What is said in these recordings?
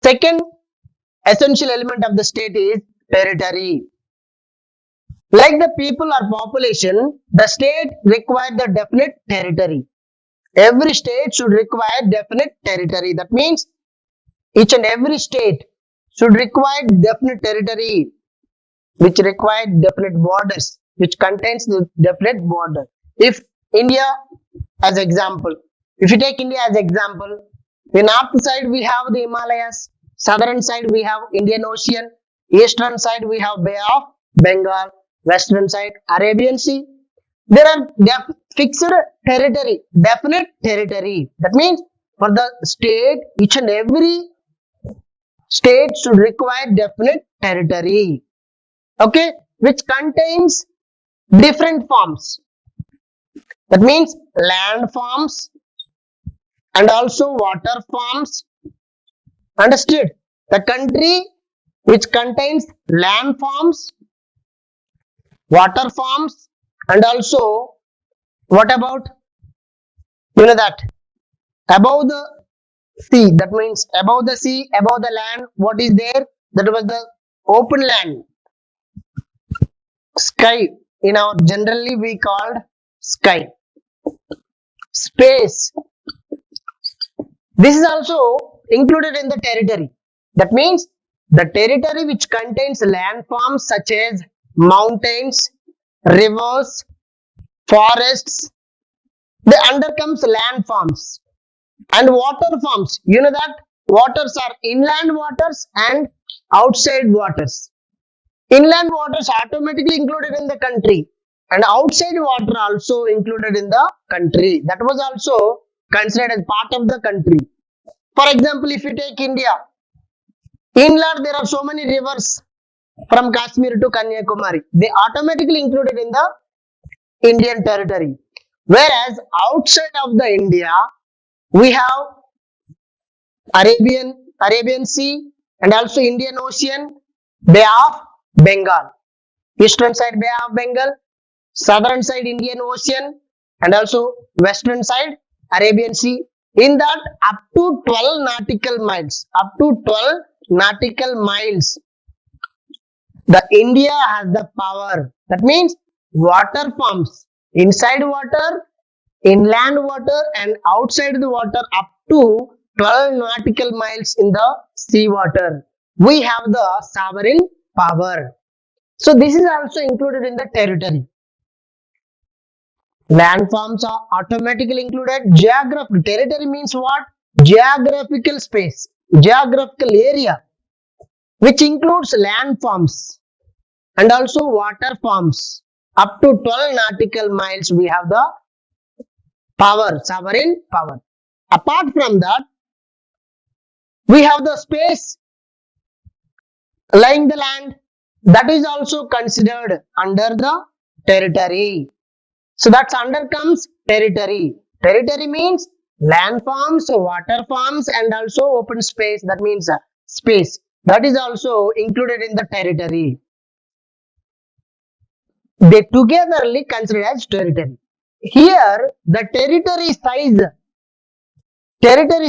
Second essential element of the state is territory. Like the people or population, the state requires the definite territory. Every state should require definite territory. That means each and every state should require definite territory, which require definite borders, which contains the definite border. If India as example, if you take India as example, the north side we have the Himalayas, southern side we have Indian Ocean, eastern side we have Bay of Bengal, western side Arabian Sea. There are fixed territory, definite territory. That means for the state, each and every state should require definite territory, okay, which contains different forms. That means land forms and also water forms. Understood? The country which contains land forms, water forms, and also what about, you know that, above the sea, that means above the sea, above the land, what is there? That was the open land. Sky, in our generally we called sky. Space. This is also included in the territory. That means the territory which contains landforms such as mountains, rivers, forests, they undercomes landforms. And water forms, you know that waters are inland waters and outside waters. Inland waters automatically included in the country, and outside water also included in the country. That was also considered as part of the country. For example, if you take India, inland there are so many rivers from Kashmir to Kanyakumari. They automatically included in the Indian territory. Whereas outside of the India, we have Arabian Sea and also Indian Ocean, Bay of Bengal. Eastern side Bay of Bengal, southern side Indian Ocean, and also western side Arabian Sea. In that, up to 12 nautical miles, the India has the power. That means water forms, inside water, inland water, and outside the water up to 12 nautical miles in the sea water. We have the sovereign power. So this is also included in the territory. Landforms are automatically included. Geographic territory means what? Geographical space, geographical area, which includes landforms and also water forms. Up to 12 nautical miles, we have the power, sovereign power. Apart from that, we have the space lying the land, that is also considered under the territory. So that's under comes territory. Territory means land forms, water forms, and also open space. That means space. That is also included in the territory. They togetherly considered as territory. Here, the territory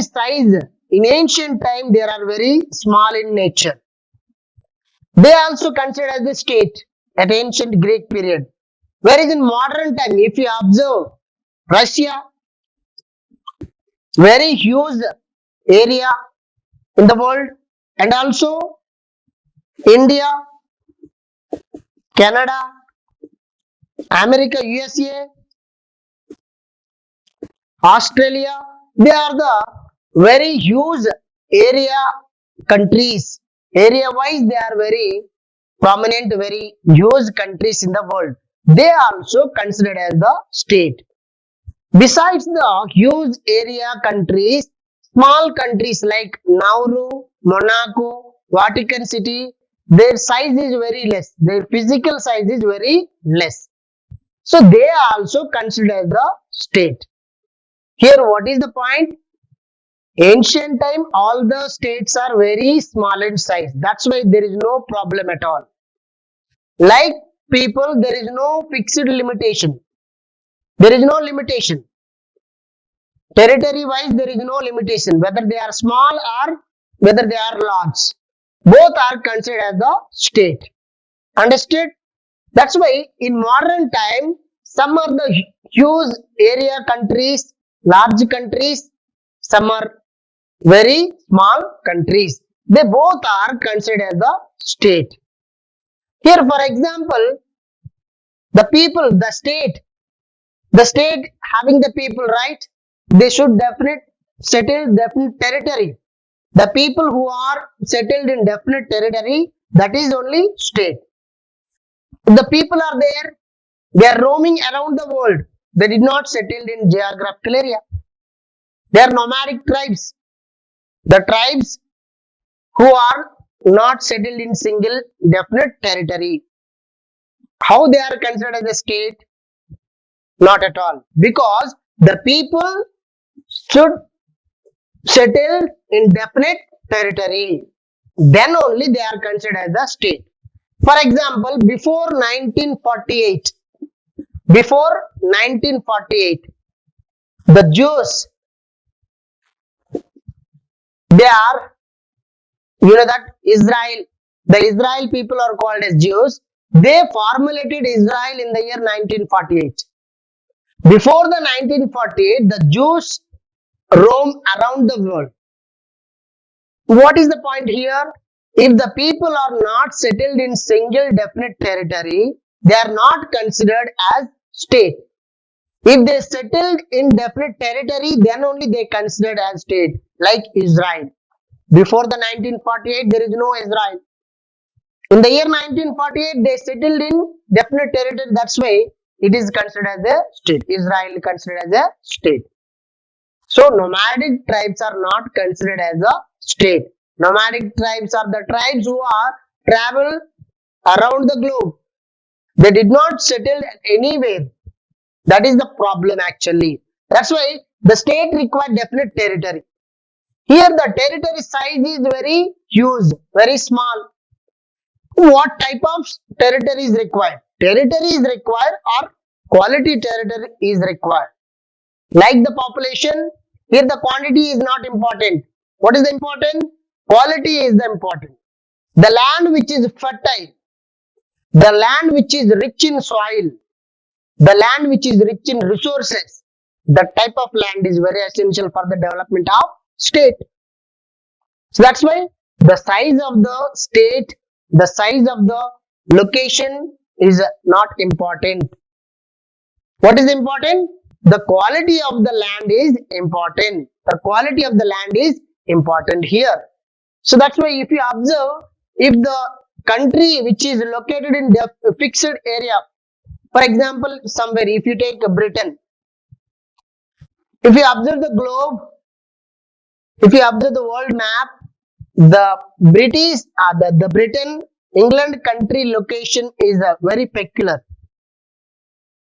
size in ancient time, they are very small in nature. They also considered as the state at ancient Greek period. Whereas in modern time, if you observe Russia, very huge area in the world, and also India, Canada, America, USA, Australia, they are the very huge area countries. Area wise, they are very prominent, very huge countries in the world. They are also considered as the state. Besides the huge area countries, small countries like Nauru, Monaco, Vatican City, their size is very less. Their physical size is very less. So they are also considered as the state. Here, what is the point? Ancient time, all the states are very small in size. That's why there is no problem at all. Like people, there is no fixed limitation. There is no limitation. Territory wise, there is no limitation. Whether they are small or whether they are lords. Both are considered as the state. Understood? That's why in modern time, some are the huge area countries, large countries, some are very small countries. They both are considered as the state. Here, for example, the state having the people, right? They should settle definite territory. The people who are settled in definite territory, that is only state. The people are there, they are roaming around the world. They did not settle in geographical area. They are nomadic tribes. The tribes who are not settled in single definite territory. How they are considered as a state? Not at all. Because the people should settle in definite territory. Then only they are considered as a state. For example, before 1948, the Jews, they are, that the Israel people are called as Jews. They formulated Israel in the year 1948. Before the 1948, the Jews roam around the world. What is the point here? If the people are not settled in single definite territory, they are not considered as state. If they settled in definite territory, then only they considered as state, like Israel. Before the 1948, there is no Israel. In the year 1948, they settled in definite territory. That's why it is considered as a state. Israel is considered as a state. So, nomadic tribes are not considered as a state. Nomadic tribes are the tribes who are travel around the globe. They did not settle anywhere. That is the problem actually. That's why the state required definite territory. Here the territory size is very huge, very small. What type of territory is required? Territory is required or quality territory is required. Like the population, here the quantity is not important. What is the important? Quality is the important. The land which is fertile, the land which is rich in soil, the land which is rich in resources, that type of land is very essential for the development of state. So that's why the size of the state, the size of the location is not important. What is important? The quality of the land is important. The quality of the land is important here. So that's why if you observe, if the country which is located in the fixed area, for example, somewhere, if you take Britain, if you observe the globe, if you observe the world map, the British, the Britain, England country location is very peculiar.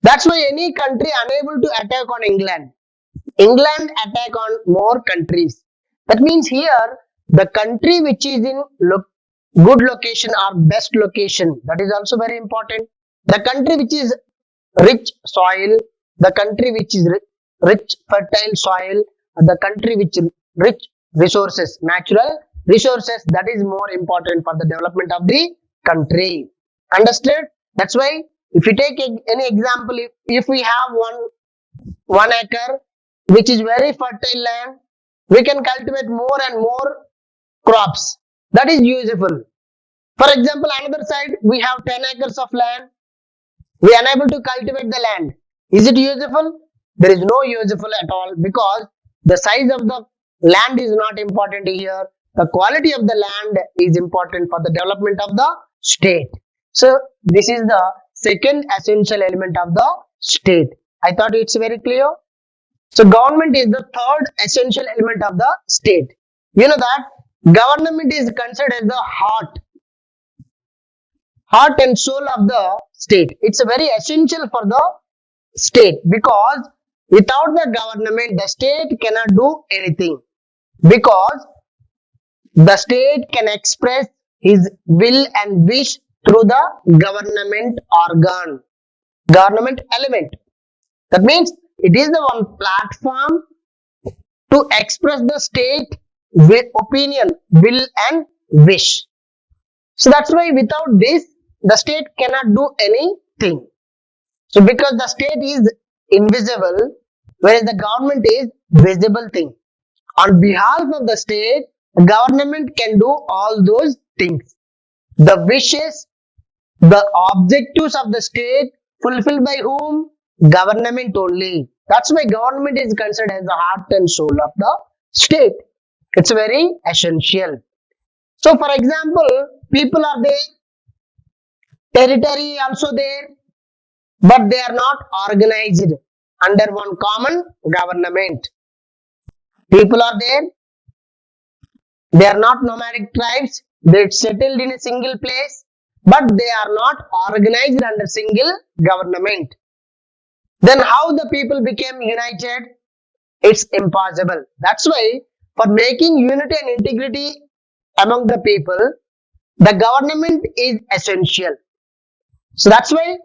That's why any country unable to attack on England. England attack on more countries. That means here, the country which is in good location or best location, that is also very important. The country which is rich soil, the country which is rich fertile soil, the country which is rich resources, natural resources, that is more important for the development of the country. Understood? That's why if you take any example, if we have one acre which is very fertile land, we can cultivate more and more crops. That is useful. For example, another side, we have 10 acres of land. We are unable to cultivate the land. Is it useful? There is no useful at all, because the size of the land is not important here. The quality of the land is important for the development of the state. So, this is the second essential element of the state. I thought it's very clear. So, government is the third essential element of the state. You know that government is considered as the heart and soul of the state. It's very essential for the state, because without the government, the state cannot do anything, because the state can express his will and wish through the government organ, government element. That means it is the one platform to express the state opinion, will and wish. So that's why without this, the state cannot do anything. So because the state is invisible, whereas the government is visible thing. On behalf of the state, government can do all those things. The wishes, the objectives of the state fulfilled by whom? Government only. That's why government is considered as the heart and soul of the state. It's very essential. So for example, people are there, territory also there, but they are not organized under one common government. People are there, they are not nomadic tribes, they settled in a single place, but they are not organized under single government. Then how the people became united? It's impossible. That's why for making unity and integrity among the people, the government is essential. So that's why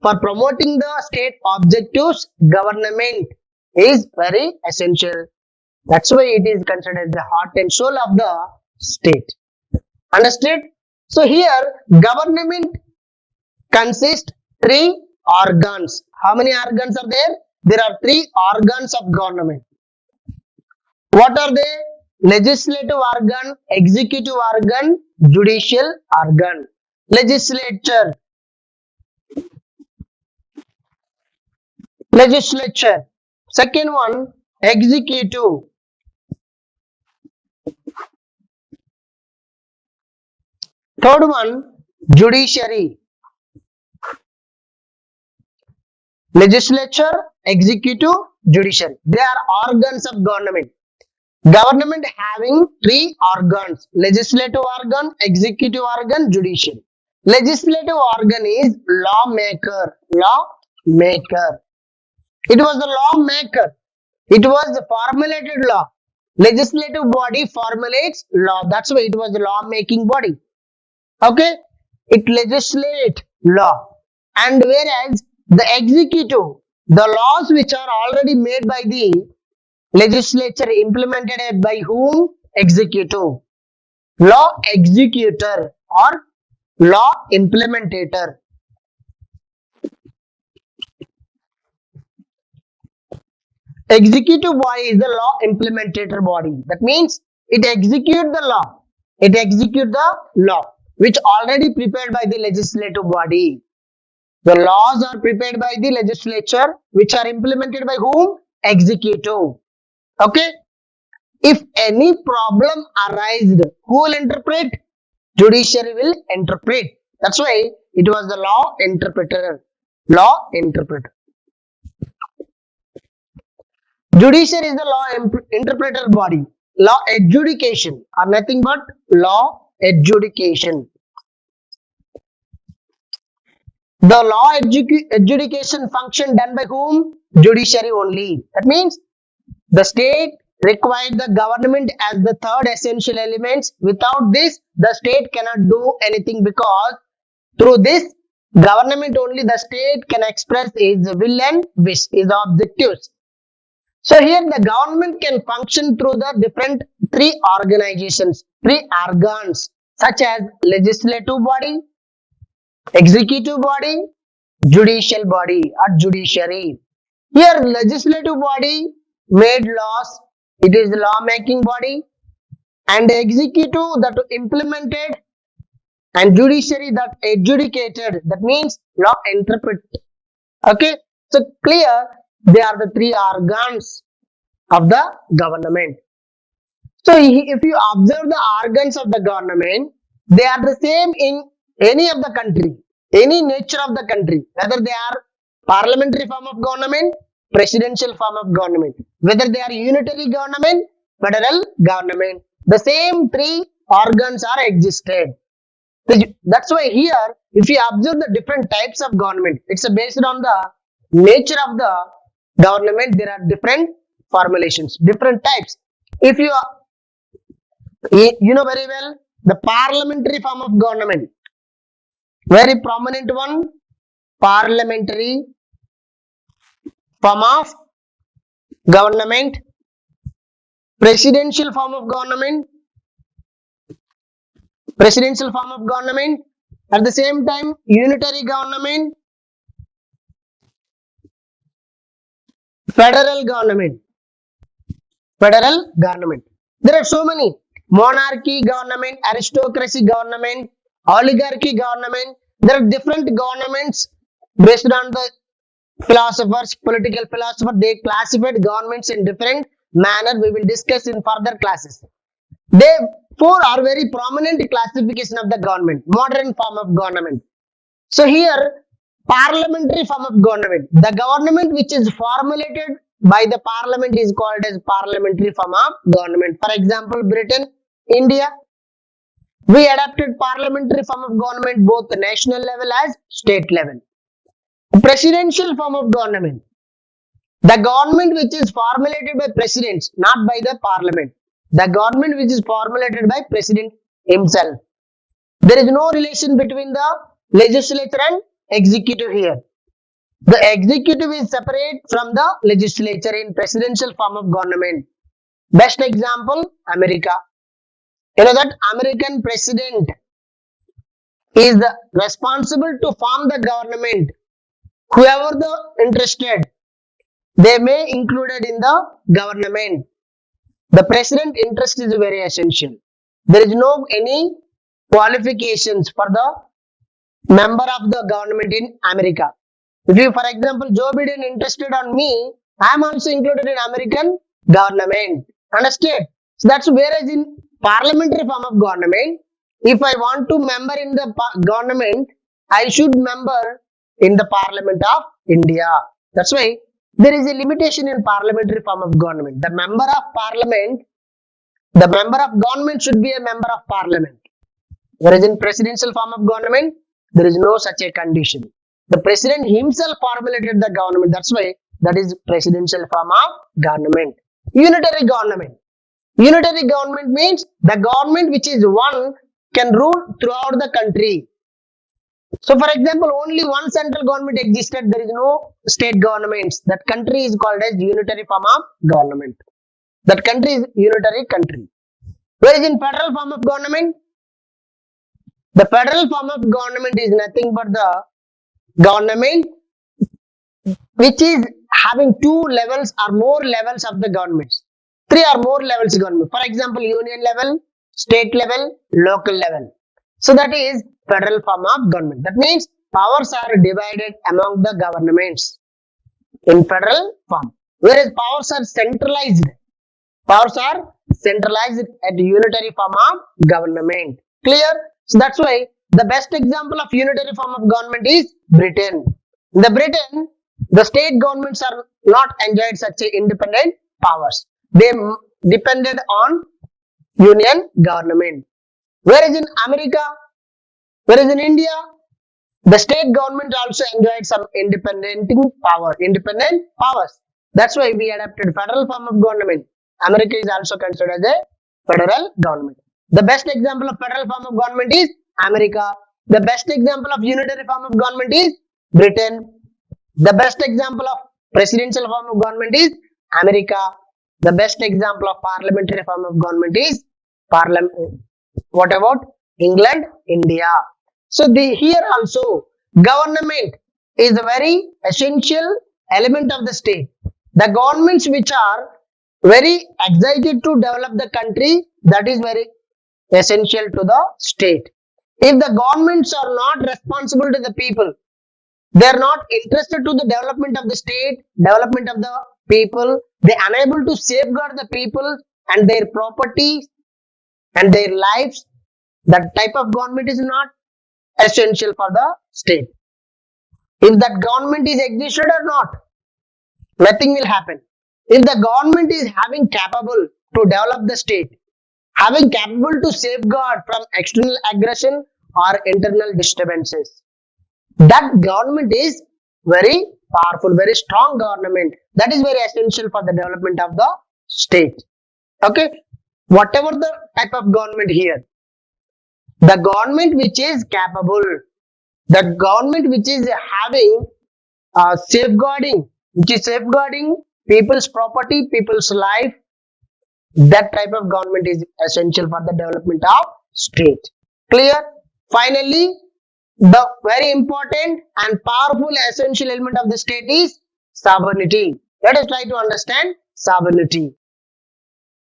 for promoting the state objectives, government is very essential. That's why it is considered the heart and soul of the state. Understood? So here government consists three organs. How many organs are there? There are three organs of government. What are they? Legislative organ, executive organ, judicial organ. Legislature. Second one, executive. Third one, judiciary. Legislature, executive, judiciary. They are organs of government. Government having three organs: legislative organ, executive organ, judiciary. Legislative organ is lawmaker. Lawmaker. It was the lawmaker. It was the formulated law. Legislative body formulates law. That's why it was the law-making body. Okay? It legislate law. And whereas the executive, the laws which are already made by the legislature implemented by whom? Executive. Law executor or law implementator. Executive body is the law implementator body. That means it executes the law. It executes the law which already prepared by the legislative body. The laws are prepared by the legislature which are implemented by whom? Executive. Okay. If any problem arises, who will interpret? Judiciary will interpret. That's why it was the law interpreter. Law interpreter. Judiciary is the law interpreter body. Law adjudication are nothing but law adjudication. The law adjudication function done by whom? Judiciary only. That means the state required the government as the third essential element. Without this, the state cannot do anything because through this government only the state can express its will and wish, its objectives. So here the government can function through the different three organizations, three organs such as legislative body, executive body, judicial body or judiciary. Here legislative body made laws, it is the law making body, and executive that implemented, and judiciary that adjudicated, that means law interpret. Okay, so clear, they are the three organs of the government. So if you observe the organs of the government, they are the same in any of the country, any nature of the country, whether they are parliamentary form of government, presidential form of government, whether they are unitary government, federal government, the same three organs are existed. That's why here, if you observe the different types of government, it's based on the nature of the government. There are different formulations, different types. If you know very well, the parliamentary form of government, very prominent one, parliamentary form of government. presidential form of government, presidential form of government. At the same time, unitary government, federal government, federal government. There are so many monarchy government, aristocracy government, oligarchy government. There are different governments based on the philosophers, political philosophers. They classified governments in different manner. We will discuss in further classes. They four are very prominent classification of the government, modern form of government. So here, parliamentary form of government. The government which is formulated by the parliament is called as parliamentary form of government. For example, Britain, India, we adopted parliamentary form of government both the national level as state level. Presidential form of government. The government which is formulated by presidents, not by the parliament. The government which is formulated by president himself. There is no relation between the legislature and executive here. The executive is separate from the legislature in presidential form of government. Best example, America. You know that American president is responsible to form the government. Whoever the interested, they may included in the government. The president interest is very essential. There is no any qualifications for the member of the government in America. If you, for example, Joe Biden interested on me, I am also included in American government. Understand? So that's whereas in parliamentary form of government, if I want to member in the government, I should member in the Parliament of India. That's why there is a limitation in parliamentary form of government. The member of parliament, the member of government should be a member of parliament. Whereas in presidential form of government, there is no such a condition. The president himself formulated the government. That's why that is presidential form of government. Unitary government. Unitary government means the government which is one can rule throughout the country. So, for example, only one central government existed. There is no state governments. That country is called as unitary form of government. That country is unitary country. Whereas in federal form of government, the federal form of government is nothing but the government which is having two levels or more levels of the governments. Three or more levels of government. For example, union level, state level, local level. So that is federal form of government. That means powers are divided among the governments in federal form. Whereas powers are centralized. Powers are centralized at unitary form of government. Clear? So that's why the best example of unitary form of government is Britain. In the Britain, the state governments are not enjoyed such a independent powers. They depended on union government. Whereas in America, whereas in India, the state government also enjoyed some independent powers. That's why we adopted federal form of government. America is also considered as a federal government. The best example of federal form of government is America. The best example of unitary form of government is Britain. The best example of presidential form of government is America. The best example of parliamentary form of government is Parliament. What about England, India? So here also government is a very essential element of the state. The governments which are very excited to develop the country, that is very essential to the state. If the governments are not responsible to the people, they are not interested to the development of the state, development of the people, they are unable to safeguard the people and their property and their lives, that type of government is not essential for the state. If that government is existed or not, nothing will happen. If the government is having capable to develop the state, having capable to safeguard from external aggression or internal disturbances, that government is very powerful, very strong government. That is very essential for the development of the state. Okay, whatever the type of government here, the government which is capable, the government which is having safeguarding, which is safeguarding people's property, people's life, That type of government is essential for the development of state. Clear? Finally, the very important and powerful essential element of the state is sovereignty. Let us try to understand sovereignty.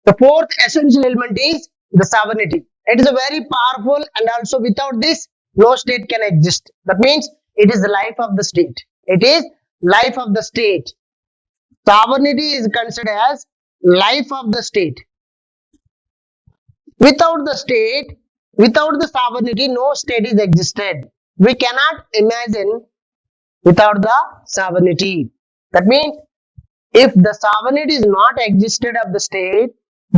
The fourth essential element is the sovereignty. It is a very powerful, and also without this, no state can exist. That means it is the life of the state. It is life of the state. Sovereignty is considered as life of the state. Without the state, without the sovereignty, no state is existed. We cannot imagine without the sovereignty. That means if the sovereignty is not existed of the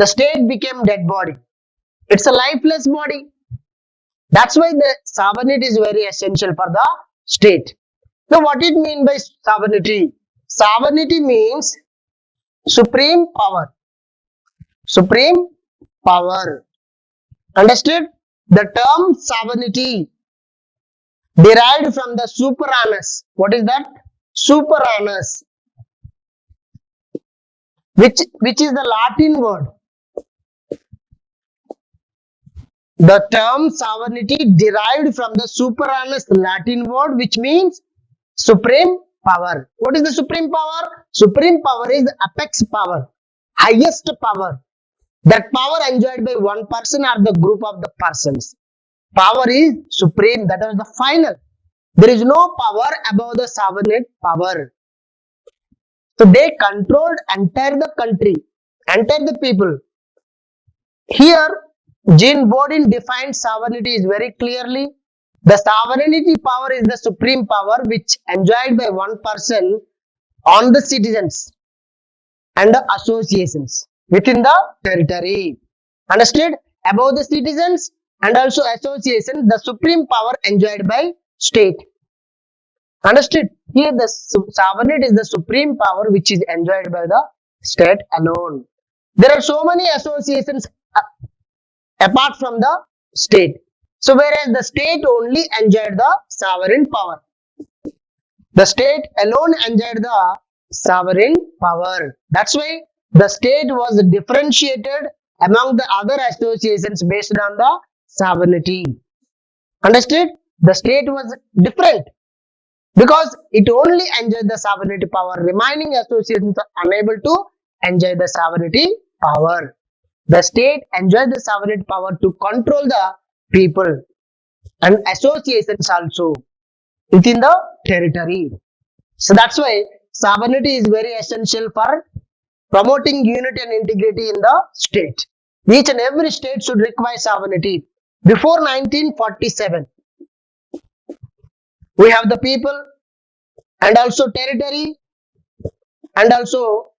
state became dead body. It's a lifeless body. That's why the sovereignty is very essential for the state. Now, what it mean by sovereignty? Sovereignty means supreme power. Supreme power. Understood? The term sovereignty derived from the superanus. What is that? Superanus, which is the Latin word. The term sovereignty derived from the superanus Latin word, which means supreme power. What is the supreme power? Supreme power is apex power, highest power. That power enjoyed by one person or the group of the persons. Power is supreme. That is the final. There is no power above the sovereign power. So they controlled entire the country, entire the people. Here, Jean Bodin defines sovereignty is very clearly. The sovereignty power is the supreme power which enjoyed by one person on the citizens and the associations within the territory. Understood? Above the citizens and also association, the supreme power enjoyed by state. Understood? Here the sovereignty is the supreme power which is enjoyed by the state alone. There are so many associations apart from the state. So whereas the state only enjoyed the sovereign power. The state alone enjoyed the sovereign power. That's why the state was differentiated among the other associations based on the sovereignty. Understood? The state was different because it only enjoyed the sovereignty power. Remaining associations are unable to enjoy the sovereignty power. The state enjoys the sovereign power to control the people and associations also within the territory. So that's why sovereignty is very essential for promoting unity and integrity in the state. Each and every state should require sovereignty. Before 1947, we have the people and also territory and also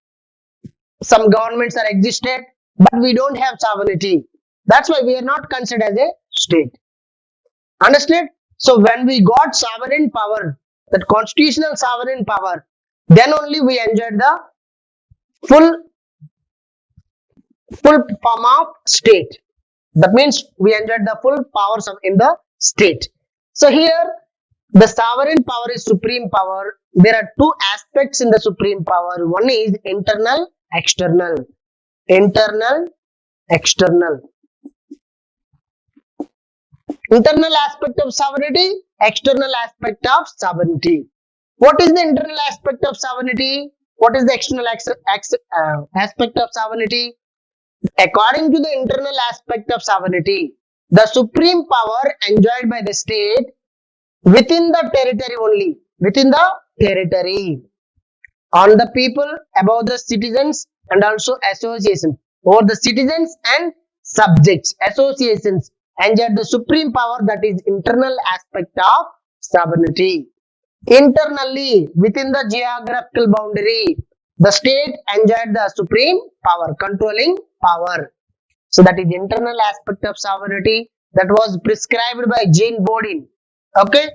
some governments are existed, but we don't have sovereignty. That's why we are not considered as a state. Understood? So when we got sovereign power, that constitutional sovereign power, then only we enjoyed the full form of state. That means we enjoyed the full powers of in the state. So here the sovereign power is supreme power. There are two aspects in the supreme power. One is internal, external. Internal, external. Internal aspect of sovereignty, external aspect of sovereignty. What is the internal aspect of sovereignty? What is the external aspect of sovereignty? According to the internal aspect of sovereignty, the supreme power enjoyed by the state within the territory only, within the territory, on the people, above the citizens and also associations, over the citizens and subjects, associations enjoyed the supreme power, that is internal aspect of sovereignty. Internally, within the geographical boundary, the state enjoyed the supreme power, controlling power. So that is internal aspect of sovereignty that was prescribed by Jean Bodin. Okay,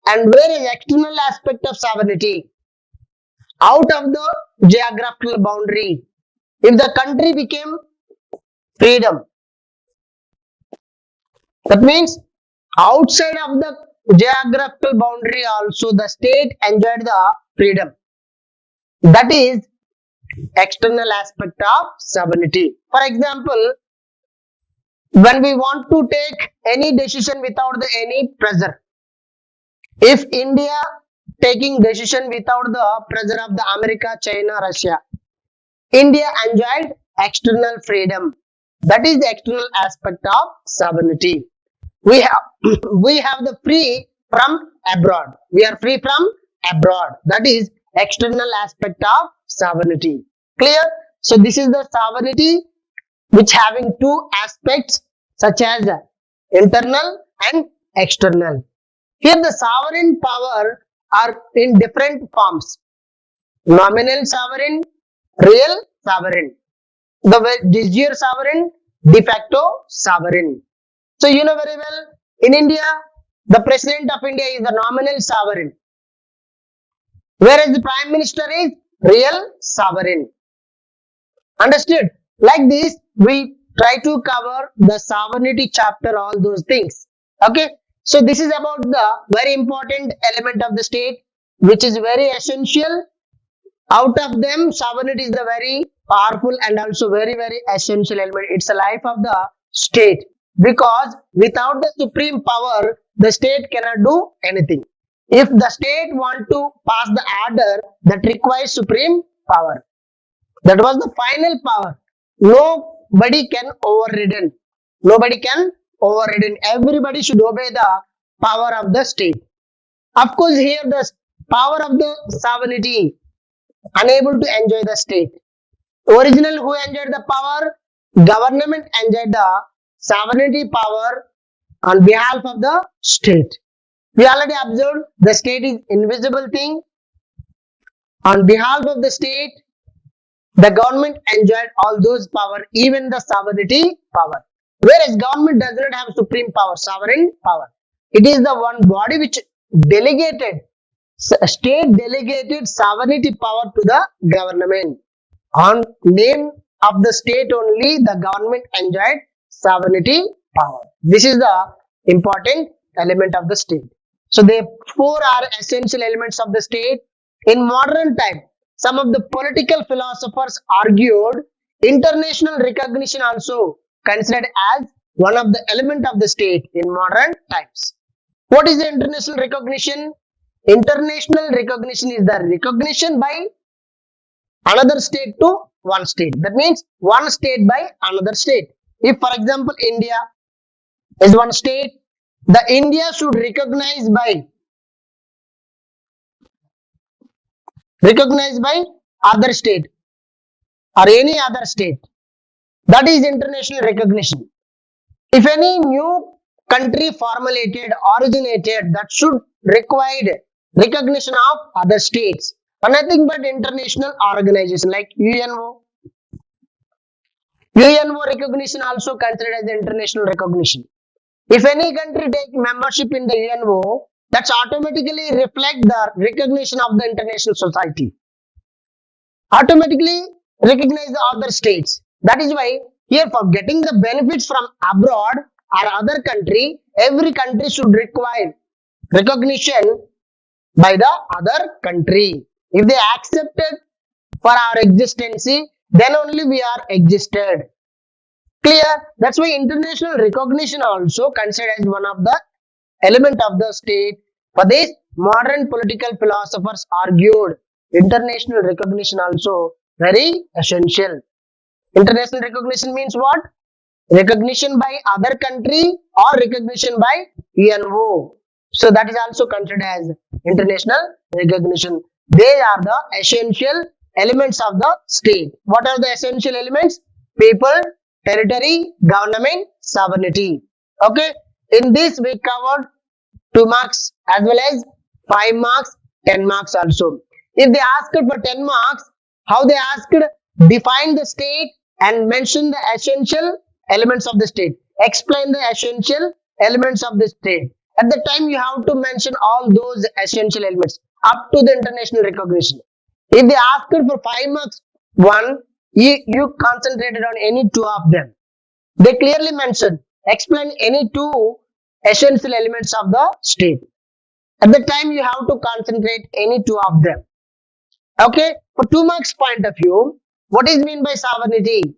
and where is external aspect of sovereignty? Out of the geographical boundary, if the country became freedom, that means outside of the geographical boundary also the state enjoyed the freedom. That is, external aspect of sovereignty. For example, when we want to take any decision without any pressure, if India taking decision without the pressure of the America, China, Russia, India enjoyed external freedom. That is the external aspect of sovereignty. We have we have the free from abroad. We are free from abroad. That is external aspect of sovereignty. Clear? So this is the sovereignty which having two aspects such as internal and external. Here the sovereign power are in different forms. Nominal sovereign, real sovereign. The de jure sovereign, de facto sovereign. So you know very well, in India, the President of India is the nominal sovereign, whereas the Prime Minister is real sovereign. Understood? Like this, we try to cover the sovereignty chapter, all those things. Okay? So this is about the very important element of the state, which is very essential. Out of them, sovereignty is the very powerful and also very, very essential element. It's the life of the state. Because without the supreme power, the state cannot do anything. If the state want to pass the order, that requires supreme power. That was the final power. Nobody can overridden. Nobody can overridden. Everybody should obey the power of the state. Of course, here the power of the sovereignty unable to enjoy the state. Original who enjoyed the power? Government enjoyed the sovereignty power on behalf of the state. We already observed the state is invisible thing. On behalf of the state, the government enjoyed all those power, even the sovereignty power. Whereas government does not have supreme power, sovereign power. It is the one body which delegated, state delegated sovereignty power to the government. On name of the state only, the government enjoyed sovereignty power. This is the important element of the state. So the four are essential elements of the state. In modern time, some of the political philosophers argued international recognition also considered as one of the element of the state in modern times. What is the international recognition? International recognition is the recognition by another state to one state. That means one state by another state. If for example India is one state, the India should recognize by other state or any other state. That is international recognition. If any new country formulated, originated, that should require recognition of other states. Or nothing but international organization like UNO. UNO recognition also considered as international recognition. If any country take membership in the UNO, that's automatically reflect the recognition of the international society. Automatically recognize the other states. That is why here for getting the benefits from abroad or other country, every country should require recognition by the other country. If they accepted for our existence, then only we are existed. Clear? That's why international recognition also considered as one of the element of the state. For this, modern political philosophers argued international recognition also very essential. International recognition means what? Recognition by other country or recognition by UNO. So that is also considered as international recognition. They are the essential elements of the state. What are the essential elements? People, territory, government, sovereignty. Okay. In this we covered 2 marks as well as 5 marks, 10 marks also. If they asked for 10 marks, how they asked? Define the state and mention the essential elements of the state. Explain the essential elements of the state. At the time you have to mention all those essential elements up to the international recognition. If they asked for 5 marks, 1, you concentrated on any 2 of them. They clearly mentioned, explain any 2 essential elements of the state. At the time you have to concentrate any 2 of them. Okay, for 2 marks point of view, What is mean by sovereignty?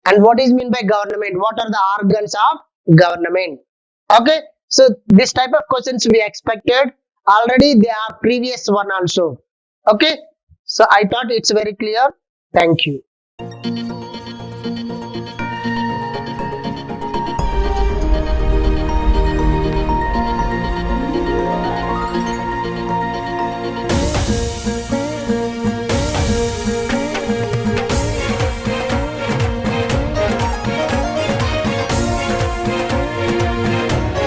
And what is mean by government? What are the organs of government? Okay, so this type of questions we expected already. They are previous one also. Okay, so I thought it's very clear. Thank you.